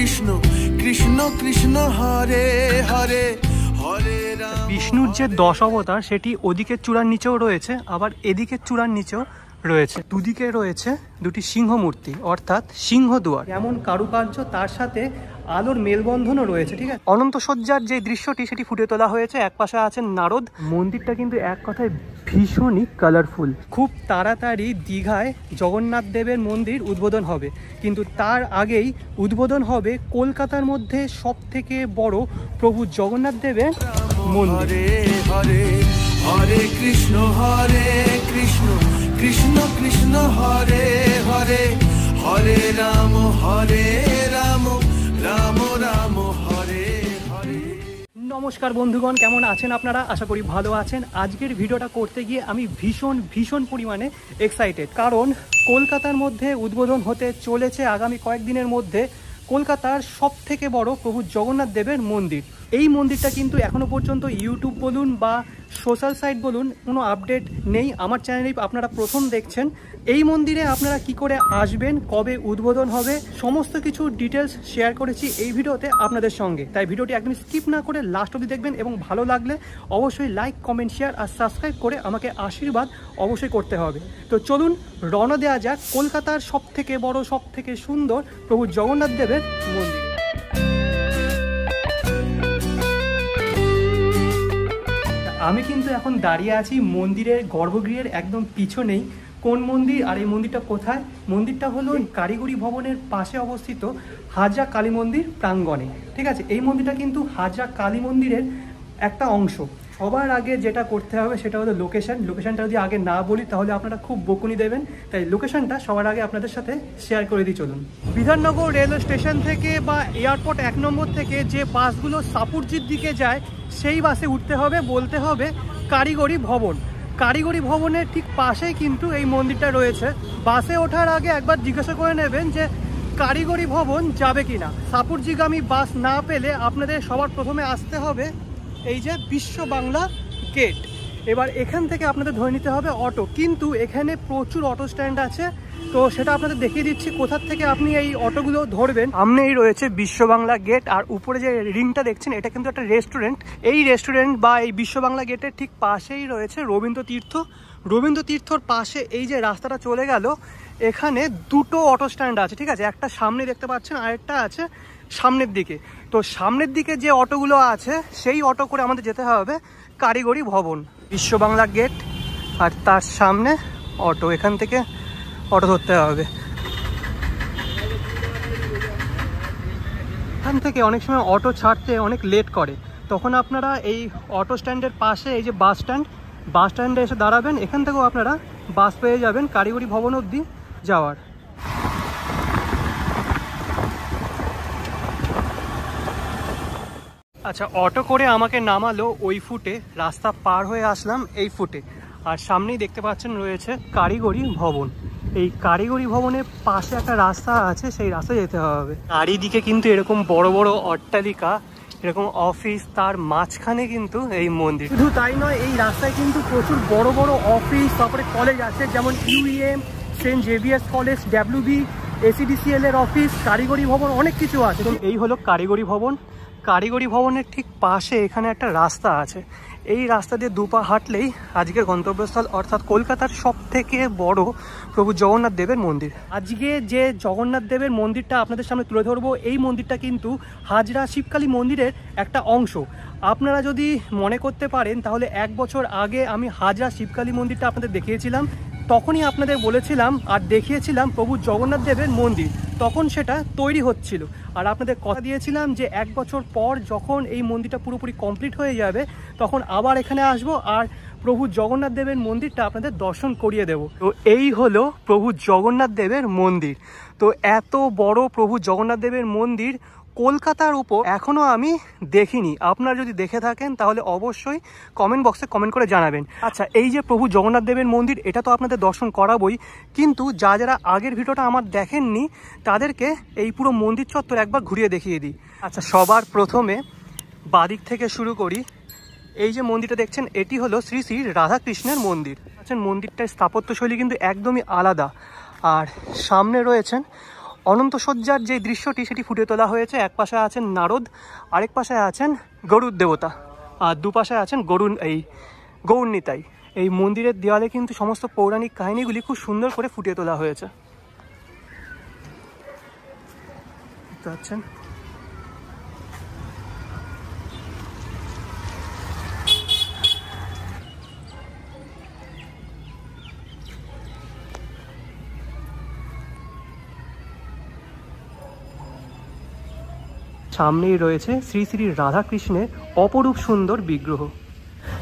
কৃষ্ণ কৃষ্ণ কৃষ্ণ হরে হরে হরে রাম। বিষ্ণুর যে 10 অবতার সেটি ওদিকের চূড়ার নিচেও রয়েছে, আবার এদিকের চূড়ার নিচেও রয়েছে। দুদিকে রয়েছে দুটি সিংহ মূর্তি, অর্থাৎ সিংহদুয়ার। এমন কারুকার্য, তার সাথে আলোর মেলবন্ধনও রয়েছে। ঠিক আছে, অনন্ত সজ্জার যে দৃশ্যটি সেটি ফুটে তোলা হয়েছে। এক পাশে আছেন নারদ। মন্দিরটা কিন্তু এক কথায় ভীষণই কালারফুল। খুব তাড়াতাড়ি দীঘায় জগন্নাথ দেবের মন্দির উদ্বোধন হবে, কিন্তু তার আগেই উদ্বোধন হবে কলকাতার মধ্যে সব থেকে বড় প্রভু জগন্নাথ দেবের মন্দির। হরে হরে কৃষ্ণ হরে কৃষ্ণ কৃষ্ণ কৃষ্ণ হরে হরে হরে রাম রাম রাম হরে হরে। নমস্কার বন্ধুগণ, কেমন আছেন আপনারা? আশা করি ভালো আছেন। আজকের ভিডিওটা করতে গিয়ে আমি ভীষণ পরিমাণে এক্সাইটেড, কারণ কলকাতার মধ্যে উদ্বোধন হতে চলেছে আগামী কয়েকদিনের মধ্যে কলকাতার সব থেকে বড় প্রভু জগন্নাথ দেবের মন্দির। এই মন্দিরটা কিন্তু এখনো পর্যন্ত ইউটিউব বলুন বা সোশ্যাল সাইট বলুন কোনো আপডেট নেই। আমার চ্যানেলেই আপনারা প্রথম দেখছেন। এই মন্দিরে আপনারা কি করে আসবেন, কবে উদ্বোধন হবে, সমস্ত কিছু ডিটেলস শেয়ার করেছি এই ভিডিওতে আপনাদের সঙ্গে। তাই ভিডিওটি একদম স্কিপ না করে লাস্ট অবধি দেখবেন, এবং ভালো লাগলে অবশ্যই লাইক, কমেন্ট, শেয়ার আর সাবস্ক্রাইব করে আমাকে আশীর্বাদ অবশ্যই করতে হবে। তো চলুন রওনা দেওয়া যাক কলকাতার সব থেকে বড়, সব থেকে সুন্দর প্রভু জগন্নাথ দেবের মন্দির। আমি কিন্তু এখন দাঁড়িয়ে আছি মন্দিরের গর্ভগৃহের একদম পিছনেই। কোন মন্দির আর এই মন্দিরটা কোথায়? মন্দিরটা হলো কারিগরি ভবনের পাশে অবস্থিত হাজরা কালী মন্দির প্রাঙ্গণে। ঠিক আছে, এই মন্দিরটা কিন্তু হাজরা কালী মন্দিরের একটা অংশ। সবার আগে যেটা করতে হবে সেটা হলো লোকেশনটা যদি আগে না বলি তাহলে আপনারা খুব বকুনি দেবেন, তাই লোকেশনটা সবার আগে আপনাদের সাথে শেয়ার করে দিই। চলুন। বিধাননগর রেলওয়ে স্টেশন থেকে বা এয়ারপোর্ট 1 নম্বর থেকে যে বাসগুলো সাপুরজির দিকে যায় সেই বাসে উঠতে হবে, বলতে হবে কারিগরি ভবন। কারিগরি ভবনের ঠিক পাশেই কিন্তু এই মন্দিরটা রয়েছে। বাসে ওঠার আগে একবার জিজ্ঞাসা করে নেবেন যে কারিগরি ভবন যাবে কিনা। সাপুরজিগামী বাস না পেলে আপনাদের সবার প্রথমে আসতে হবে এই যে বিশ্ব বাংলা গেট। এবার এখান থেকে আপনাদের ধরে নিতে হবে অটো, কিন্তু এখানে প্রচুর অটো স্ট্যান্ড আছে, তো সেটা আপনাদের দেখিয়ে দিচ্ছি কোথার থেকে আপনি এই অটোগুলো ধরবেন। সামনেই রয়েছে বিশ্ব বাংলা গেট, আর উপরে যে রিংটা দেখছেন এটা কিন্তু একটা রেস্টুরেন্ট। এই রেস্টুরেন্ট বা এই বিশ্ব বাংলা গেটের ঠিক পাশেই রয়েছে রবীন্দ্র তীর্থর পাশে এই যে রাস্তাটা চলে গেল, এখানে দুটো অটো স্ট্যান্ড আছে। ঠিক আছে, একটা সামনে দেখতে পাচ্ছেন, আরেকটা আছে সামনের দিকে। তো সামনের দিকে যে অটোগুলো আছে সেই অটো করে আমাদের যেতে হবে কারিগরি ভবন। বিশ্ব বাংলা গেট আর তার সামনে অটো, এখান থেকে অটো ধরতে হবে। এখান থেকে অনেক সময় অটো ছাড়তে অনেক লেট করে, তখন আপনারা এই অটো স্ট্যান্ডের পাশে এই যে বাস স্ট্যান্ডে এসে দাঁড়াবেন। এখান থেকেও আপনারা বাস পেয়ে যাবেন কারিগরি ভবন অবধি যাওয়ার। আচ্ছা, অটো করে আমাকে নামালো ওই ফুটে, রাস্তা পার হয়ে আসলাম এই ফুটে, আর সামনেই দেখতে পাচ্ছেন রয়েছে কারিগরি ভবন। এই কারিগরি ভবনের পাশে একটা রাস্তা আছে, সেই রাস্তায় যেতে হবে। চারিদিকে কিন্তু এরকম বড় বড় অট্টালিকা, এরকম অফিস, তার মাঝখানে কিন্তু এই মন্দির। শুধু তাই নয়, এই রাস্তায় কিন্তু প্রচুর বড় বড় অফিস, তারপরে কলেজ আছে, যেমন UEM, Saint Xavier's College, WB, ACDCL এর অফিস, কারিগরি ভবন, অনেক কিছু আছে। এই হলো কারিগরি ভবন। কারিগরি ভবনের ঠিক পাশে এখানে একটা রাস্তা আছে। এই রাস্তা দিয়ে দুপা হাঁটলেই আজকের গন্তব্যস্থল, অর্থাৎ কলকাতার সব থেকে বড় প্রভু জগন্নাথ দেবের মন্দির। আজকে যে জগন্নাথ দেবের মন্দিরটা আপনাদের সামনে তুলে ধরবো, এই মন্দিরটা কিন্তু হাজরা শিবকালী মন্দিরের একটা অংশ। আপনারা যদি মনে করতে পারেন তাহলে 1 বছর আগে আমি হাজরা শিবকালী মন্দিরটা আপনাদের দেখিয়েছিলাম। তখনই আপনাদের বলেছিলাম আর দেখিয়েছিলাম প্রভু জগন্নাথ দেবের মন্দির, তখন সেটা তৈরি হচ্ছিল। আর আপনাদের কথা দিয়েছিলাম যে 1 বছর পর যখন এই মন্দিরটা পুরোপুরি কমপ্লিট হয়ে যাবে তখন আবার এখানে আসব আর প্রভু জগন্নাথ দেবের মন্দিরটা আপনাদের দর্শন করিয়ে দেব। তো এই হলো প্রভু জগন্নাথ দেবের মন্দির। তো এত বড় প্রভু জগন্নাথ দেবের মন্দির কলকাতার উপর এখনো আমি দেখিনি। আপনারা যদি দেখে থাকেন তাহলে অবশ্যই কমেন্ট বক্সে কমেন্ট করে জানাবেন। আচ্ছা, এই যে প্রভু জগন্নাথ দেবের মন্দির, এটা তো আপনাদের দর্শন করাবই, কিন্তু যারা আগের ভিডিওটা আমার দেখেননি তাদেরকে এই পুরো মন্দির চত্বর একবার ঘুরিয়ে দেখিয়ে দিই। আচ্ছা, সবার প্রথমে বাদিক থেকে শুরু করি। এই যে মন্দিরটা দেখছেন এটি হলো শ্রী শ্রী রাধাকৃষ্ণের মন্দির। আচ্ছা, মন্দিরটার স্থাপত্যশৈলী কিন্তু একদমই আলাদা। আর সামনে রয়েছেন অনন্ত সজ্জার যে দৃশ্যটি সেটি ফুটিয়ে তোলা হয়েছে। এক পাশে আছেন নারদ, আরেক পাশে আছেন গরুড় দেবতা, আর দুপাশে আছেন গৌর নিতাই। এই মন্দিরের দেওয়ালে কিন্তু সমস্ত পৌরাণিক কাহিনীগুলি খুব সুন্দর করে ফুটিয়ে তোলা হয়েছে। দেখতে পাচ্ছেন সামনেই রয়েছে শ্রী শ্রী রাধাকৃষ্ণের অপরূপ সুন্দর বিগ্রহ।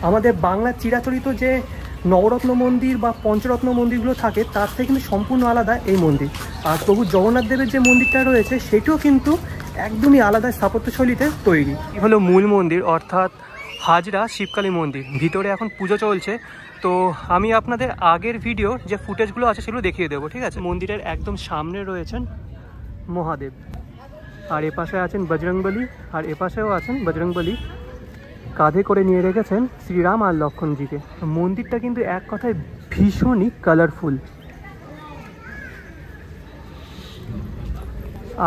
আমাদের বাংলার চিরাচরিত যে নবরত্ন মন্দির বা পঞ্চরত্ন মন্দিরগুলো থাকে তার থেকে কিন্তু সম্পূর্ণ আলাদা এই মন্দির। আর প্রভু জগন্নাথ দেবের যে মন্দিরটা রয়েছে সেটিও কিন্তু একদমই আলাদা স্থাপত্যশৈলীতে তৈরি। এই হলো মূল মন্দির, অর্থাৎ হাজরা শিবকালী মন্দির। ভিতরে এখন পুজো চলছে, তো আমি আপনাদের আগের ভিডিওর যে ফুটেজগুলো আছে সেগুলো দেখিয়ে দেবো, ঠিক আছে। মন্দিরের একদম সামনে রয়েছেন মহাদেব, আর এপাশে আছেন বজরংবলী, আর এপাশেও আছেন বজরংবলী। কাঁধে করে নিয়ে রেখেছেন শ্রীরাম আর লক্ষ্মণজিকে। মন্দিরটা কিন্তু এক কথায় ভীষণই কালারফুল।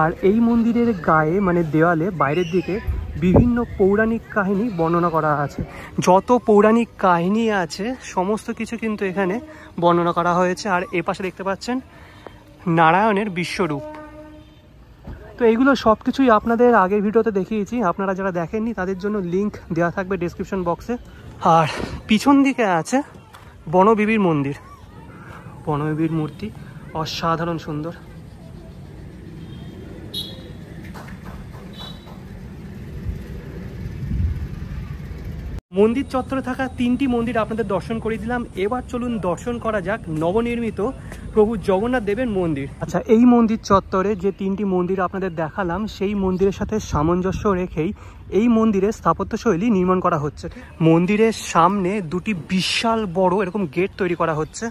আর এই মন্দিরের গায়ে মানে দেওয়ালে বাইরের দিকে বিভিন্ন পৌরাণিক কাহিনী বর্ণনা করা আছে। যত পৌরাণিক কাহিনী আছে সমস্ত কিছু কিন্তু এখানে বর্ণনা করা হয়েছে। আর এপাশে দেখতে পাচ্ছেন নারায়ণের বিশ্বরূপ। তো এইগুলো সব কিছুই আপনাদের আগের ভিডিওতে দেখিয়েছি, আপনারা যারা দেখেননি তাদের জন্য লিঙ্ক দেওয়া থাকবে ডেসক্রিপশন বক্সে। আর পিছন দিকে আছে বনবিবির মন্দির। বনবিবির মূর্তি অসাধারণ সুন্দর। মন্দির চত্বরে থাকা 3টি মন্দির আপনাদের দর্শন করে দিলাম। এবার চলুন দর্শন করা যাক নবনির্মিত প্রভু জগন্নাথ দেবের মন্দির। আচ্ছা, এই মন্দির চত্বরে যে 3টি মন্দির আপনাদের দেখালাম সেই মন্দিরের সাথে সামঞ্জস্য রেখেই এই মন্দিরের স্থাপত্যশৈলী নির্মাণ করা হচ্ছে। মন্দিরের সামনে 2টি বিশাল বড় এরকম গেট তৈরি করা হচ্ছে,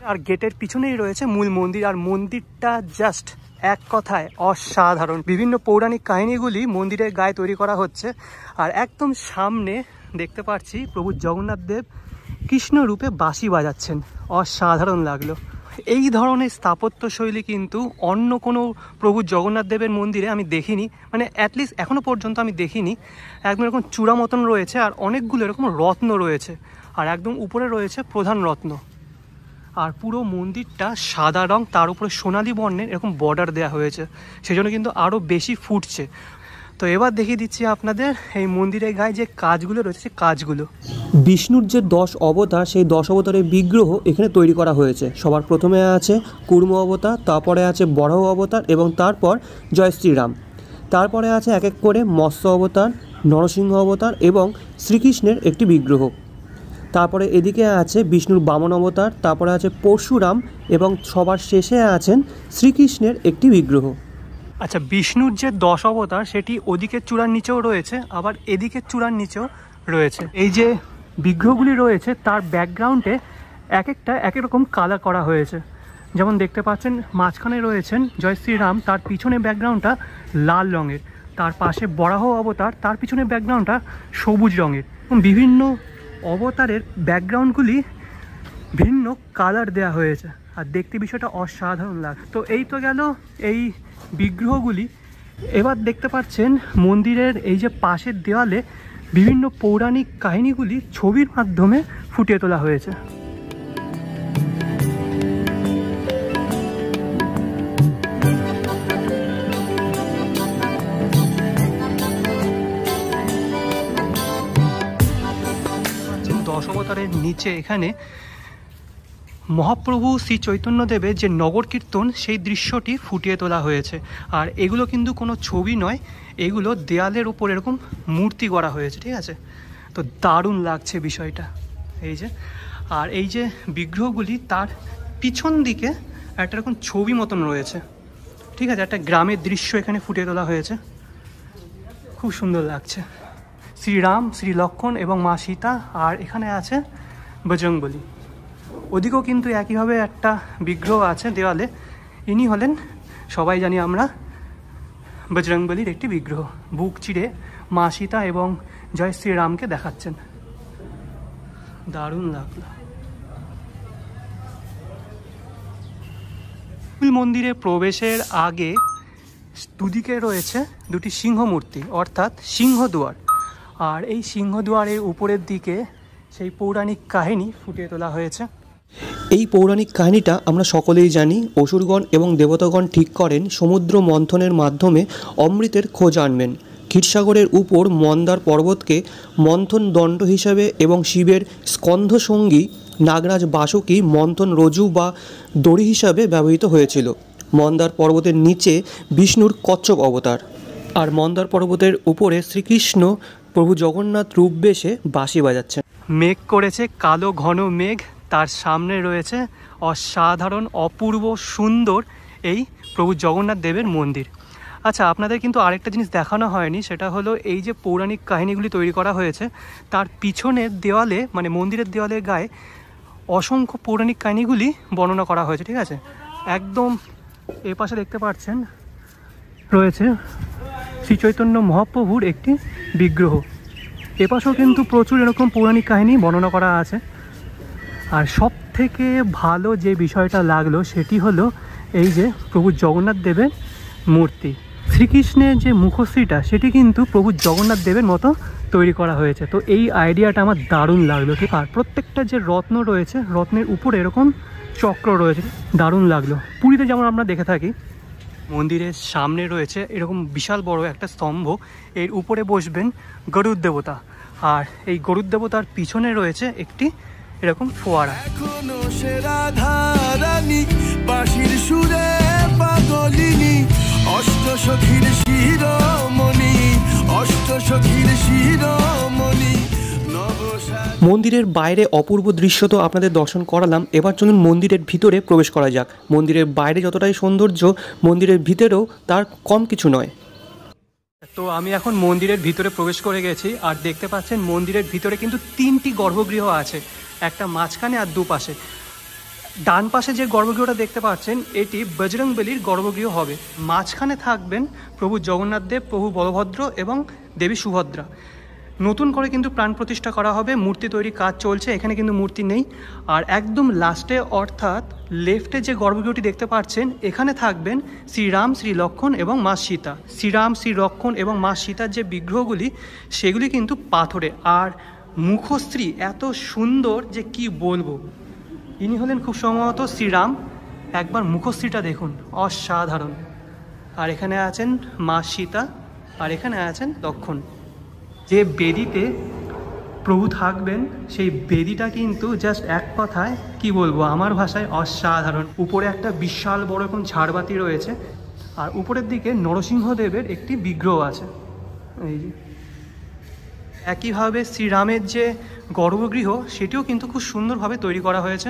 আর গেটের পিছনেই রয়েছে মূল মন্দির। আর মন্দিরটা জাস্ট এক কথায় অসাধারণ। বিভিন্ন পৌরাণিক কাহিনীগুলি মন্দিরের গায়ে তৈরি করা হচ্ছে। আর একদম সামনে দেখতে পাচ্ছি প্রভু জগন্নাথ দেব কৃষ্ণ রূপে বাঁশি বাজাচ্ছেন, অসাধারণ লাগলো। এই ধরনের স্থাপত্যশৈলী কিন্তু অন্য কোনো প্রভু জগন্নাথ দেবের মন্দিরে আমি দেখিনি, মানে অ্যাটলিস্ট এখনও পর্যন্ত আমি দেখিনি। একদম এরকম চূড়া মতন রয়েছে, আর অনেকগুলো এরকম রত্ন রয়েছে, আর একদম উপরে রয়েছে প্রধান রত্ন। আর পুরো মন্দিরটা সাদা রং, তার উপরে সোনালি বর্ণের এরকম বর্ডার দেওয়া হয়েছে, সেজন্য কিন্তু আরও বেশি ফুটছে। তো এবার দেখিয়ে দিচ্ছি আপনাদের এই মন্দিরের গায়ে যে কাজগুলো রয়েছে সেই কাজগুলো। বিষ্ণুর যে 10 অবতার, সেই 10 অবতারের বিগ্রহ এখানে তৈরি করা হয়েছে। সবার প্রথমে আছে কুর্ম অবতার, তারপরে আছে বরাহ অবতার এবং তারপর জয় শ্রীরাম। তারপরে আছে এক এক করে মৎস্য অবতার, নরসিংহ অবতার এবং শ্রীকৃষ্ণের একটি বিগ্রহ। তারপরে এদিকে আছে বিষ্ণুর বামন অবতার, তারপরে আছে পরশুরাম এবং সবার শেষে আছেন শ্রীকৃষ্ণের একটি বিগ্রহ। আচ্ছা, বিষ্ণুর যে 10 অবতার সেটি ওদিকের চূড়ার নিচেও রয়েছে, আবার এদিকের চূড়ার নিচেও রয়েছে। এই যে বিগ্রহগুলি রয়েছে তার ব্যাকগ্রাউন্ডে এক একটা এক এক রকম কালার করা হয়েছে। যেমন দেখতে পাচ্ছেন মাঝখানে রয়েছেন জয় শ্রীরাম, তার পিছনে ব্যাকগ্রাউন্ডটা লাল রঙের। তার পাশে বরাহ অবতার, তার পিছনে ব্যাকগ্রাউন্ডটা সবুজ রঙের। বিভিন্ন অবতারের ব্যাকগ্রাউন্ডগুলি ভিন্ন কালার দেওয়া হয়েছে, আর দেখতে বিষয়টা অসাধারণ লাগে। তো এই তো গেল এই বিগ্রহগুলি। এবার দেখতে পাচ্ছেন মন্দিরের এই যে পাশের দেওয়ালে বিভিন্ন পৌরাণিক কাহিনীগুলি ছবির মাধ্যমে ফুটিয়ে তোলা হয়েছে। দশাবতারের নিচে এখানে মহাপ্রভু শ্রী চৈতন্যদেবের যে নগর কীর্তন সেই দৃশ্যটি ফুটিয়ে তোলা হয়েছে। আর এগুলো কিন্তু কোনো ছবি নয়, এগুলো দেয়ালের উপর এরকম মূর্তি করা হয়েছে, ঠিক আছে। তো দারুণ লাগছে বিষয়টা এই যে। আর এই যে বিগ্রহগুলি তার পিছন দিকে একটা এরকম ছবি মতন রয়েছে, ঠিক আছে। একটা গ্রামের দৃশ্য এখানে ফুটিয়ে তোলা হয়েছে, খুব সুন্দর লাগছে। শ্রীরাম, শ্রী লক্ষ্মণ এবং মা সীতা, আর এখানে আছে বজরংবলী। ওদিকেও কিন্তু একইভাবে একটা বিগ্রহ আছে দেওয়ালে। ইনি হলেন সবাই জানি আমরা বজরংবলীর একটি বিগ্রহ। বুক চিরে মা সীতা এবং জয় শ্রীরামকে দেখাচ্ছেন, দারুণ লাগলো। মূল মন্দিরে প্রবেশের আগে দুদিকে রয়েছে দুটি সিংহ মূর্তি, অর্থাৎ সিংহদুয়ার। আর এই সিংহদুয়ারের উপরের দিকে সেই পৌরাণিক কাহিনী ফুটিয়ে তোলা হয়েছে। এই পৌরাণিক কাহিনীটা আমরা সকলেই জানি। অসুরগণ এবং দেবতাগণ ঠিক করেন সমুদ্র মন্থনের মাধ্যমে অমৃতের খোঁজ আনবেন। ক্ষীরসাগরের উপর মন্দার পর্বতকে মন্থন দণ্ড হিসাবে এবং শিবের স্কন্ধ সঙ্গী নাগরাজ বাসুকী মন্থন রজু বা দড়ি হিসাবে ব্যবহৃত হয়েছিল। মন্দার পর্বতের নিচে বিষ্ণুর কচ্ছপ অবতার, আর মন্দার পর্বতের উপরে শ্রীকৃষ্ণ প্রভু জগন্নাথ রূপ বেশে বাঁশি বাজাচ্ছেন। মেঘ করেছে কালো ঘন মেঘ, তার সামনে রয়েছে অসাধারণ অপূর্ব সুন্দর এই প্রভু জগন্নাথ দেবের মন্দির। আচ্ছা, আপনাদের কিন্তু আরেকটা জিনিস দেখানো হয়নি, সেটা হলো এই যে পৌরাণিক কাহিনীগুলি তৈরি করা হয়েছে তার পিছনের দেওয়ালে, মানে মন্দিরের দেওয়ালের গায়ে অসংখ্য পৌরাণিক কাহিনীগুলি বর্ণনা করা হয়েছে। ঠিক আছে, একদম এ পাশে দেখতে পাচ্ছেন রয়েছে শ্রী চৈতন্য মহাপ্রভুর একটি বিগ্রহ। এপাশেও কিন্তু প্রচুর এরকম পৌরাণিক কাহিনী বর্ণনা করা আছে। আর সব থেকে ভালো যে বিষয়টা লাগলো সেটি হলো এই যে প্রভু জগন্নাথ দেবের মূর্তি। শ্রীকৃষ্ণের যে মুখশ্রীটা সেটি কিন্তু প্রভু জগন্নাথ দেবের মতো তৈরি করা হয়েছে। তো এই আইডিয়াটা আমার দারুণ লাগলো। ঠিক, আর প্রত্যেকটা যে রত্ন রয়েছে রত্নের উপরে এরকম চক্র রয়েছে, দারুণ লাগলো। পুরীতে যেমন আমরা দেখে থাকি, মন্দিরের সামনে রয়েছে এরকম বিশাল বড় একটা স্তম্ভ, এর উপরে বসবেন গরুড় দেবতা, আর এই গরুড় দেবতার পিছনে রয়েছে একটি এরকম ফোয়ারা। এখনো সে রাধারানী বাঁশির সুরে পাগলিনী, অষ্টসখীর শিরোমণি, অষ্টসখীর শিরোমণি। মন্দিরের বাইরে অপূর্ব দৃশ্য তো আপনাদের দর্শন করালাম। এবার চলুন মন্দিরের ভিতরে প্রবেশ করা যাক। মন্দিরের বাইরে যতটাই সৌন্দর্য, মন্দিরের ভিতরেও তার কম কিছু নয়। তো আমি এখন মন্দিরের ভিতরে প্রবেশ করে গেছি, আর দেখতে পাচ্ছেন মন্দিরের ভিতরে কিন্তু 3টি গর্ভগৃহ আছে, একটা মাঝখানে আর দুপাশে। ডান পাশে যে গর্ভগৃহটা দেখতে পাচ্ছেন এটি বজরংবলীর গর্ভগৃহ হবে। মাঝখানে থাকবেন প্রভু জগন্নাথ দেব, প্রভু বলভদ্র এবং দেবী সুভদ্রা। নতুন করে কিন্তু প্রাণ প্রতিষ্ঠা করা হবে, মূর্তি তৈরি কাজ চলছে, এখানে কিন্তু মূর্তি নেই। আর একদম লাস্টে অর্থাৎ লেফটে যে গর্ভগৃহটি দেখতে পাচ্ছেন এখানে থাকবেন শ্রীরাম, শ্রী লক্ষ্মণ এবং মা সীতা। শ্রীরাম, শ্রী লক্ষ্মণ এবং মা সীতার যে বিগ্রহগুলি সেগুলি কিন্তু পাথরে, আর মুখশ্রী এত সুন্দর যে কি বলবো। ইনি হলেন খুব সম্ভবত শ্রীরাম, একবার মুখশ্রীটা দেখুন, অসাধারণ। আর এখানে আছেন মা সীতা, আর এখানে আছেন লক্ষ্মণ। যে বেদিতে প্রভু থাকবেন সেই বেদিটা কিন্তু জাস্ট এক কথায় কি বলবো, আমার ভাষায় অসাধারণ। উপরে একটা বিশাল বড় এরকম ঝাড়বাতি রয়েছে, আর উপরের দিকে নরসিংহদেবের একটি বিগ্রহ আছে। এই যে একইভাবে শ্রীরামের যে গর্ভগৃহ সেটিও কিন্তু খুব সুন্দরভাবে তৈরি করা হয়েছে।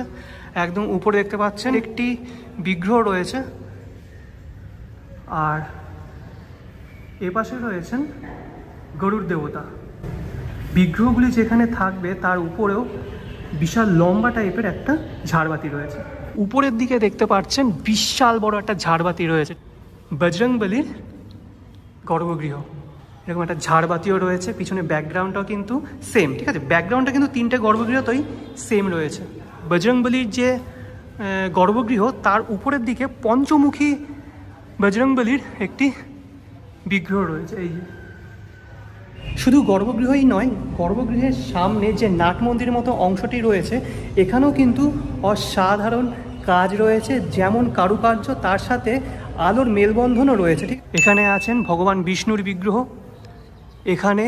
একদম উপরে দেখতে পাচ্ছেন একটি বিগ্রহ রয়েছে, আর এপাশে রয়েছেন গরুড় দেবতা। বিগ্রহগুলি যেখানে থাকবে তার উপরেও বিশাল লম্বা টাইপের একটা ঝাড়বাতি রয়েছে। উপরের দিকে দেখতে পাচ্ছেন বিশাল বড় একটা ঝাড়বাতি রয়েছে, বজরংবলীর গর্ভগৃহ। এরকম একটা ঝাড়বাতিও রয়েছে, পিছনে ব্যাকগ্রাউন্ডটাও কিন্তু সেম। ঠিক আছে, ব্যাকগ্রাউন্ডটা কিন্তু 3টে গর্ভগৃহতেই সেম রয়েছে। বজরংবলীর যে গর্ভগৃহ তার উপরের দিকে পঞ্চমুখী বজরংবলীর একটি বিগ্রহ রয়েছে। এই যে শুধু গর্ভগৃহই নয়, গর্ভগৃহের সামনে যে নাট মন্দিরের মতো অংশটি রয়েছে এখানেও কিন্তু অসাধারণ কাজ রয়েছে, যেমন কারুকার্য তার সাথে আলোর মেলবন্ধনও রয়েছে। ঠিক, এখানে আছেন ভগবান বিষ্ণুর বিগ্রহ, এখানে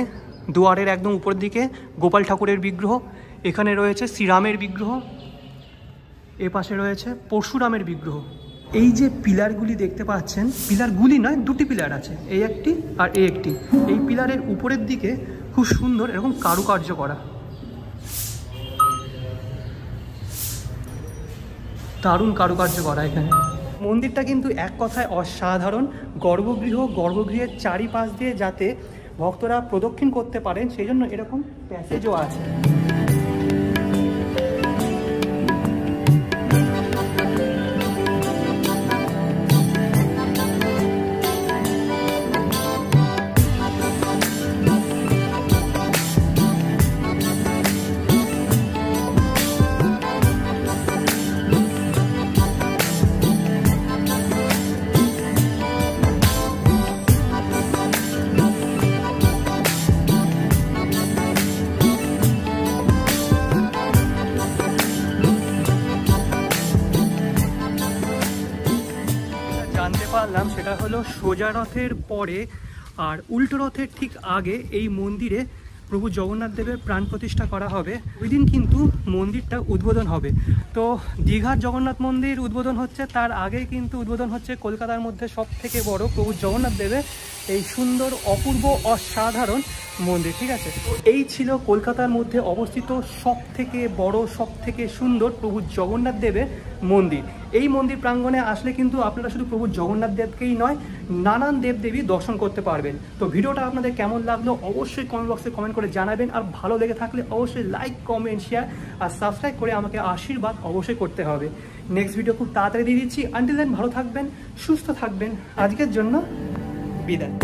দুয়ারের একদম উপর দিকে গোপাল ঠাকুরের বিগ্রহ, এখানে রয়েছে শ্রীরামের বিগ্রহ, এ পাশে রয়েছে পরশুরামের বিগ্রহ। এই যে পিলারগুলি দেখতে পাচ্ছেন, পিলারগুলি নয়, 2টি পিলার আছে, এই একটি আর এই একটি। এই পিলারের উপরের দিকে খুব সুন্দর এরকম কারুকার্য করা, দারুণ কারুকার্য করা এখানে। মন্দিরটা কিন্তু এক কথায় অসাধারণ। গর্ভগৃহের চারিপাশ দিয়ে যাতে ভক্তরা প্রদক্ষিণ করতে পারেন সেই জন্য এরকম প্যাসেজও আছে। আনলাম সেটা হলো সোজা রথের পরে আর উল্টো রথের ঠিক আগে এই মন্দিরে প্রভু জগন্নাথ দেবের প্রাণ প্রতিষ্ঠা করা হবে। ওই দিন কিন্তু মন্দিরটা উদ্বোধন হবে। তো দীঘার জগন্নাথ মন্দির উদ্বোধন হচ্ছে, তার আগে কিন্তু উদ্বোধন হচ্ছে কলকাতার মধ্যে সব থেকে বড় প্রভু জগন্নাথ দেবের এই সুন্দর অপূর্ব অসাধারণ মন্দির। ঠিক আছে, তো এই ছিল কলকাতার মধ্যে অবস্থিত সব থেকে বড় সব থেকে সুন্দর প্রভু জগন্নাথ দেবের মন্দির। এই মন্দির প্রাঙ্গণে আসলে কিন্তু আপনারা শুধু প্রভু জগন্নাথ দেবকেই নয়, নানান দেবদেবী দর্শন করতে পারবেন। তো ভিডিওটা আপনাদের কেমন লাগলো অবশ্যই কমেন্ট বক্সে কমেন্ট করে জানাবেন, আর ভালো লেগে থাকলে অবশ্যই লাইক কমেন্ট শেয়ার আর সাবস্ক্রাইব করে আমাকে আশীর্বাদ অবশ্যই করতে হবে। নেক্সট ভিডিও খুব তাড়াতাড়ি দিয়ে দিচ্ছি। আনটিল দেন ভালো থাকবেন, সুস্থ থাকবেন। আজকের জন্য বিদায়।